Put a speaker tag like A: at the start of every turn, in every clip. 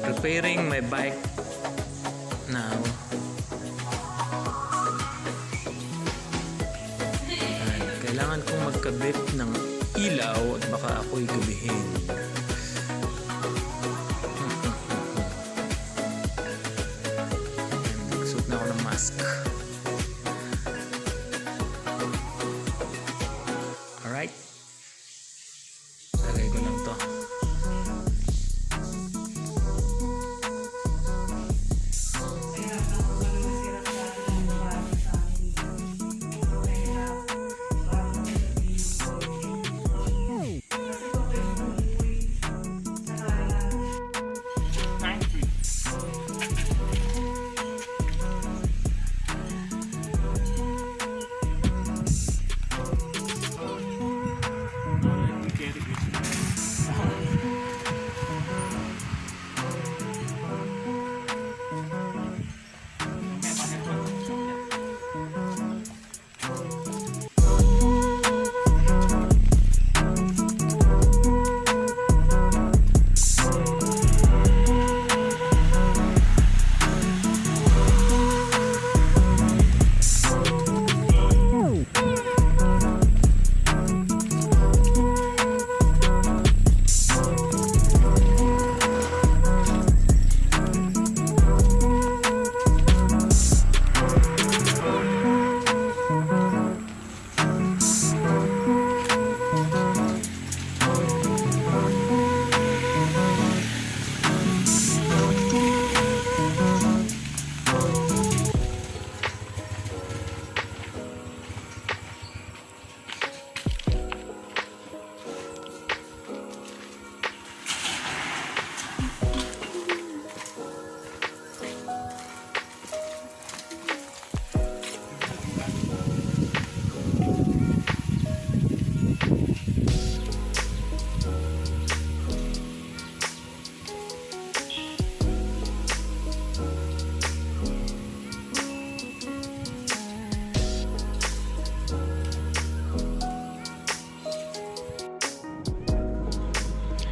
A: Preparing my bike now. Ayan, kailangan kong magkabit ng ilaw at baka ako'y gabihin. Nagsuot na ako ng mask. Alright. Lagay ko lang to.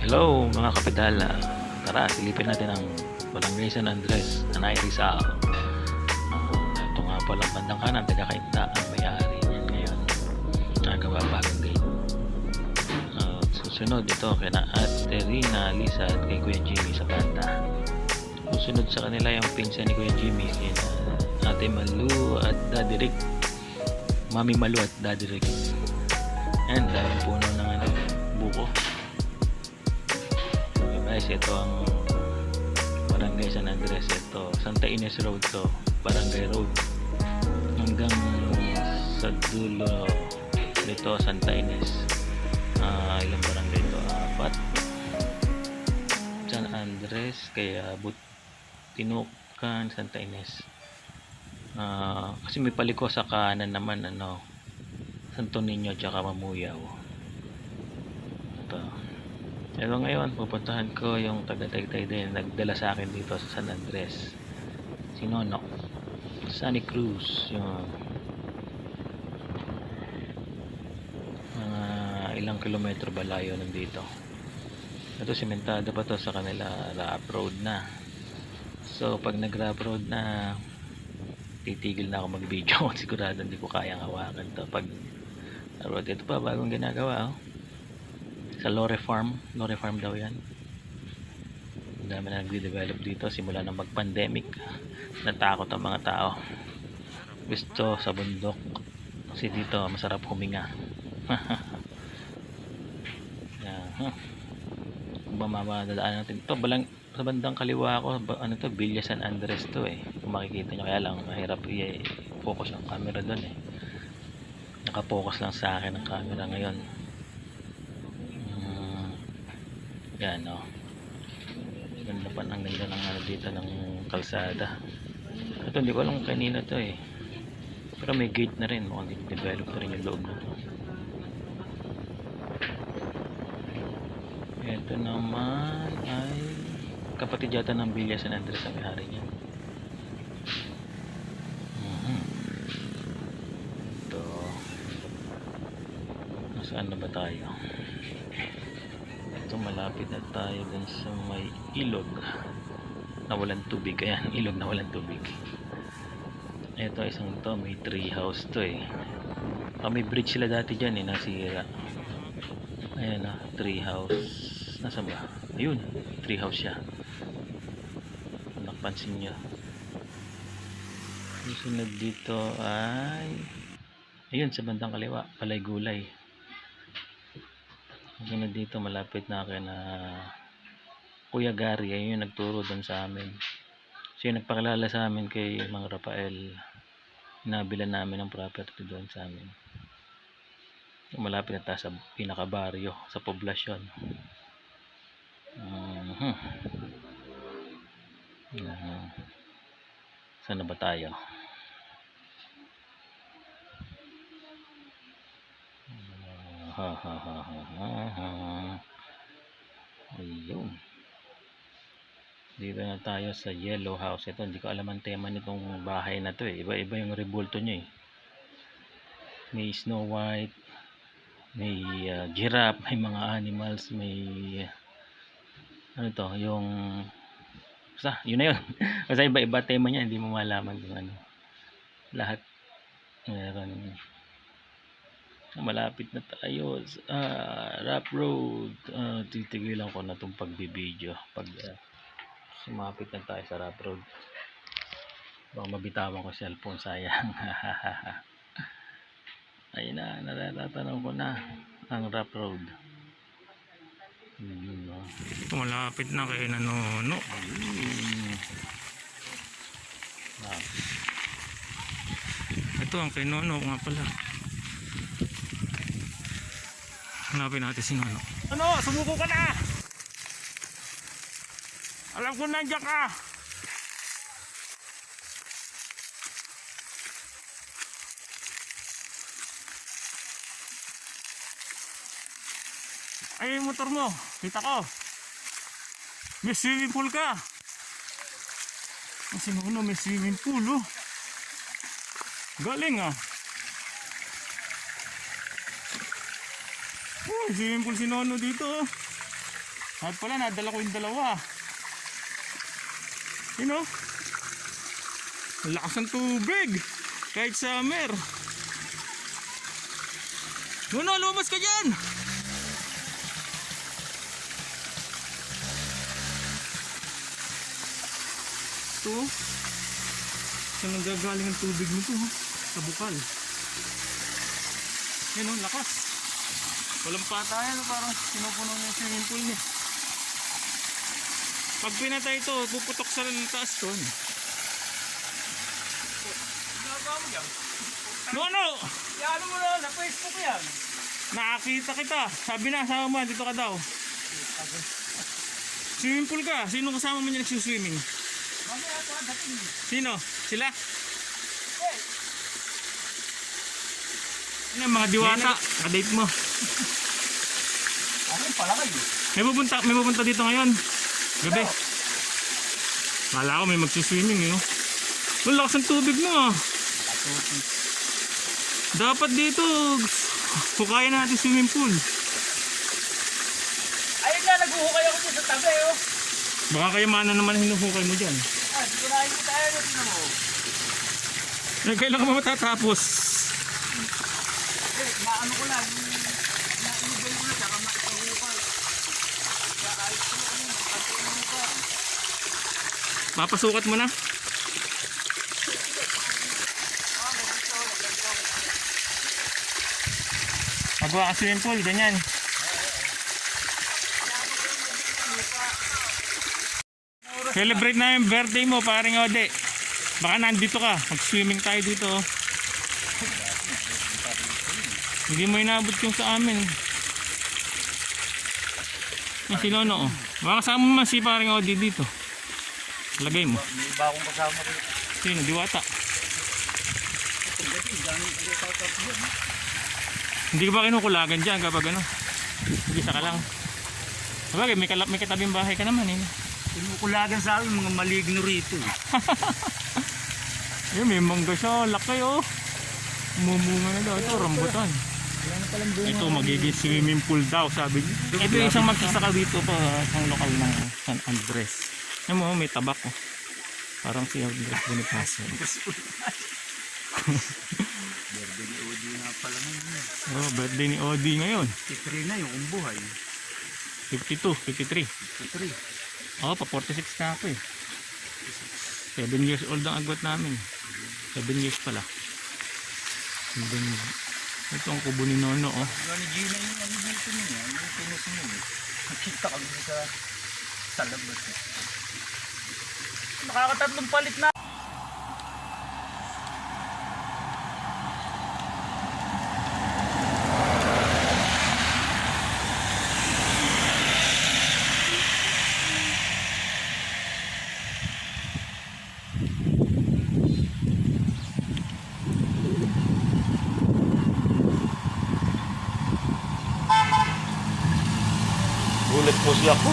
B: Hello mga kapedal, tara silipin natin ang Barangay San Andres, Tanay Rizal. Ito nga pala bandang kanan, taga-Kainta ang may-ari niyan ngayon. Nagawa bagong gate. Susunod ito kina Ate Rina, Lisa at kay Kuya Jimmy sa banda. Susunod sa kanila yung pinsan ni Kuya Jimmy, kina Ate Malu at Daddy Rick. Mami Malu at Daddy Rick. And daming puno ng buko. Guys, ito ang Barangay San Andres. Ito Santa Ines Road to, Barangay Road hanggang sa dulo nito Santa Ines. Ilang barangay ito? 4 San Andres, kaya Tinukan, Santa Ines. Kasi may paliko sa kanan naman Santo Niño tsaka Mamuyaw. Pero ngayon, pupuntahan ko yung taga-Taytay din. Nagdala sa akin dito sa San Andres. Si Nonok. Sunny Cruz. Yung mga ilang kilometro ba layo nandito. Ito, simentado pa to sa kanila. Rough road na. So, pag nag-rough road na, titigil na ako mag-video. Sigurado hindi ko kayang hawakan to. Pag road, ito pa, bagong ginagawa. Sa Lore Farm daw yan. Ang dami na nagde-develop dito simula nang mag-pandemic. Natakot ang mga tao. Gusto sa bundok kasi dito masarap huminga. Kung mamadadaan natin ito, sa bandang kaliwa ko, Villa San Andres to kung makikita nyo, kaya lang mahirap i-focus ang camera doon nakapokus lang sa akin ang camera ngayon. Yan ganda pa, ang ganda ng dito ng kalsada. Ito hindi ko alam kanina to pero may gate na rin, mukhang develop na rin yung loob na to. Ito naman ay kapatid yata ng Villa San Andres ang may-ari niyan. Ito, nasaan na ba tayo? Ito, malapit na tayo dun sa may ilog. nawalan tubig. Ayan, ilog na walang tubig. Ito isang to, may tree house to eh. May bridge sila dati dyan eh, nasira. Ayan na, tree house. Nasaan ba? Ayun, tree house siya. Kung napansin nyo. Yung sunod dito ay ayun, sa bandang kaliwa, Palay Gulay. Yung sunod dito, malapit na kay na Kuya Gary, ayun yung nagturo doon sa amin. Siya yung nagpakilala sa amin kay Mang Rafael. Nabilan namin ng property doon sa amin. Malapit na tayo sa pinakabaryo, sa poblasyon. Saan na ba tayo? Ayun. Dito na tayo sa Yellow House. Ito, hindi ko alam ang tema nitong bahay na to eh. Iba-iba yung rebulto nyo eh. May Snow White, may giraffe, may mga animals, may ano to, yung basta, yun na yun. Basta iba-iba tema niya, hindi mo malaman kung ano. Lahat meron. Malapit na tayo sa Rap Road. Titigilan ko na itong pagbibideo pag sumapit na tayo sa Rap Road. Baka mabitawan ko cellphone, sayang. Ayun na, natatanong ko na ang Rap Road.
A: Malapit na kay Nanono. Ito ang kay Nono nga pala. Hanapin natin si Nono. Ano? Sumuko ka na! Alam ko nandiyan ka! Ay, yung motor mo. Kita ko. May swimming pool ka. Si Nono may swimming pool, oh. Galing, ah. Oh, swimming pool si Nono dito, oh. At pala, nadala ko yung dalawa. You know? Lakas ng tubig. Kahit summer. Nono, lumabas ka dyan! Ito, saan nanggagaling ang tubig nito, ha? Sa bukal. Yan, oh, lakas. Walang patayan, parang sinupuno niya yung swimming pool niya. Pag pinatay ito, puputok sa taas to. Nono!
C: Yan mo na, sa Facebook yan.
A: Nakakita kita. Sabi na, sama mo, dito ka daw. Swimming pool ka. Sino kasama mo niya nagsuswimming?
C: Mamaya ito, dating.
A: Sino? Sila? Ano yung mga diwata? Kadate mo.
C: Ano yung pala kayo?
A: May pupunta dito ngayon. Gabi. Kala ko may magsuswimming, yun. Ang lakas ng tubig mo, ah. Dapat dito, hukayan natin swimming pool.
C: Ayun nga, naghuhukay ako dito sa tabi, oh.
A: Baka kayamanan naman hinuhukay mo dyan.
C: Di ko nakikita tayo na dito mo.
A: Kailan ka ba matatapos?
C: Naano ko lang, nainibay ko na, saka makikahukay. Kaya ayos ko na kami, magkakahukay.
A: Papasukat mo na? Magawa ka swimming pool, ganyan. Celebrate na yung birthday mo, paring Ode. Baka nandito ka, mag-swimming tayo dito. Oh. Hindi mo inabot yung sa amin. Yung si Nono, oh. Baka kasama mo si paring Ode dito. Lagay mo.
C: May iba akong kasama ko.
A: Sino? Diwata. Hindi ka ba kinukulagan dyan kapag ano? Isa ka lang. Sabagay, may katabing bahay ka naman, eh.
C: Tinukulagan sa amin, mga maligno rito.
A: Ayun, may mangga siya. Laki, oh. Mumunga na daw. Ito, rambutan. Ito, magiging swimming pool daw, sabi niya. Ito yung isang magsasaka dito pa, isang lokal ng San Andres. Yan mo, may tabak oh. Parang si Andres Bonifacio.
C: Birthday ni Odi nga pala ngayon.
A: Oh, birthday ni Odi ngayon.
C: 53 na yung buhay.
A: 52, 53.
C: 53.
A: Oo, pa 46 na ako eh. 7 years old ang agwat namin. 7 years pala. And then, ito ang kubo ni Nono oh.
C: Yung ni Gina yung ano dito niya, yung pinos niya. Nakita kami sa labas. Nakakatatlong palit na.
B: Gulat po siya ko.